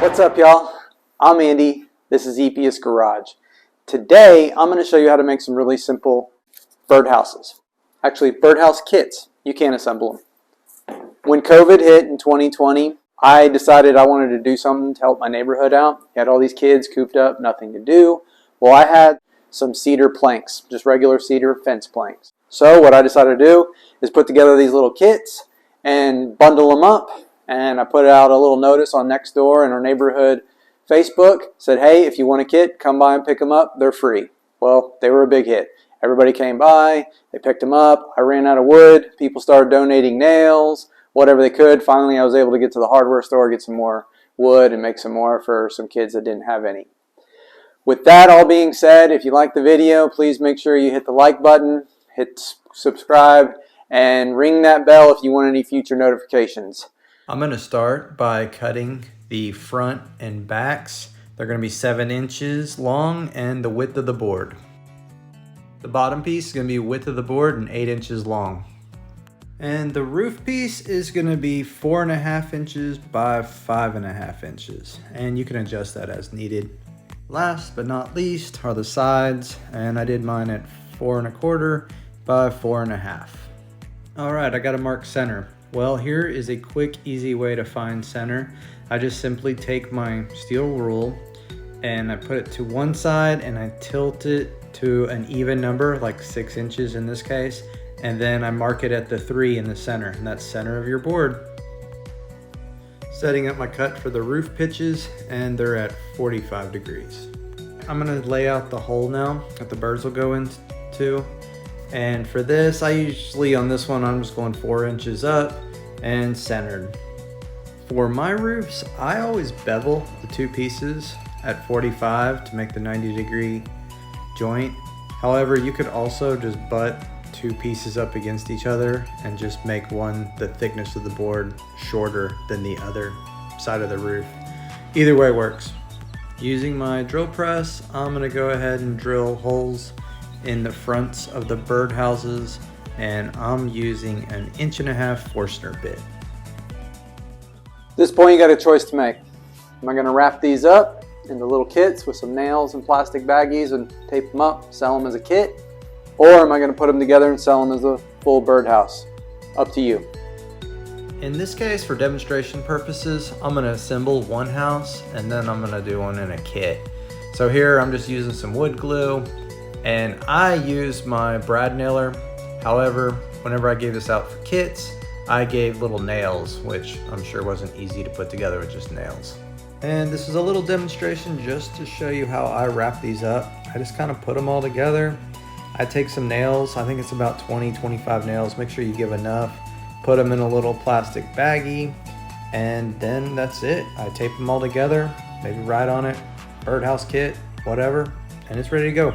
What's up, y'all? I'm Andy. This is Epeiuscustoms Garage. Today, I'm going to show you how to make some really simple birdhouses. Actually, birdhouse kits. You can assemble them. When COVID hit in 2020, I decided I wanted to do something to help my neighborhood out. You had all these kids cooped up, nothing to do. Well, I had some cedar planks, just regular cedar fence planks. So what I decided to do is put together these little kits and bundle them up. And I put out a little notice on Nextdoor and our neighborhood Facebook. Said, hey, if you want a kit, come by and pick them up. They're free. Well, they were a big hit. Everybody came by. They picked them up. I ran out of wood. People started donating nails, whatever they could. Finally, I was able to get to the hardware store, get some more wood, and make some more for some kids that didn't have any. With that all being said, if you like the video, please make sure you hit the like button, hit subscribe, and ring that bell if you want any future notifications. I'm going to start by cutting the front and backs. They're going to be 7 inches long and the width of the board. The bottom piece is going to be width of the board and 8 inches long. And the roof piece is going to be 4.5 inches by 5.5 inches. And you can adjust that as needed. Last but not least are the sides, and I did mine at 4.25 by 4.5. Alright, I got to mark center. Well, here is a quick, easy way to find center. I just simply take my steel rule and I put it to one side and I tilt it to an even number, like 6 inches in this case, and then I mark it at the 3 in the center, and that's center of your board. Setting up my cut for the roof pitches, and they're at 45 degrees. I'm gonna lay out the hole now that the birds will go into. And for this, I usually, on this one, I'm just going 4 inches up and centered. For my roofs, I always bevel the 2 pieces at 45 to make the 90-degree joint. However, you could also just butt 2 pieces up against each other and just make one, the thickness of the board, shorter than the other side of the roof. Either way works. Using my drill press, I'm gonna go ahead and drill holes in the fronts of the birdhouses, and I'm using an 1.5-inch Forstner bit. At this point, you got a choice to make. Am I going to wrap these up into little kits with some nails and plastic baggies and tape them up, sell them as a kit? Or am I going to put them together and sell them as a full birdhouse? Up to you. In this case, for demonstration purposes, I'm going to assemble one house and then I'm going to do one in a kit. So here I'm just using some wood glue, and I use my brad nailer. However, whenever I gave this out for kits, I gave little nails, which I'm sure wasn't easy to put together with just nails. And this is a little demonstration just to show you how I wrap these up. I just kind of put them all together. I take some nails, I think it's about 20-25 nails. Make sure you give enough. Put them in a little plastic baggie, and then that's it. I tape them all together, maybe write on it, birdhouse kit, whatever, and it's ready to go.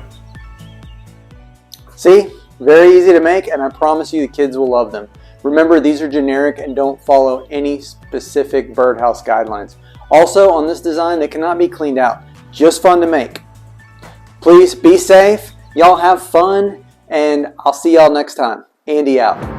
See? Very easy to make, and I promise you the kids will love them. Remember, these are generic and don't follow any specific birdhouse guidelines. Also, on this design, they cannot be cleaned out. Just fun to make. Please be safe. Y'all have fun, and I'll see y'all next time. Andy out.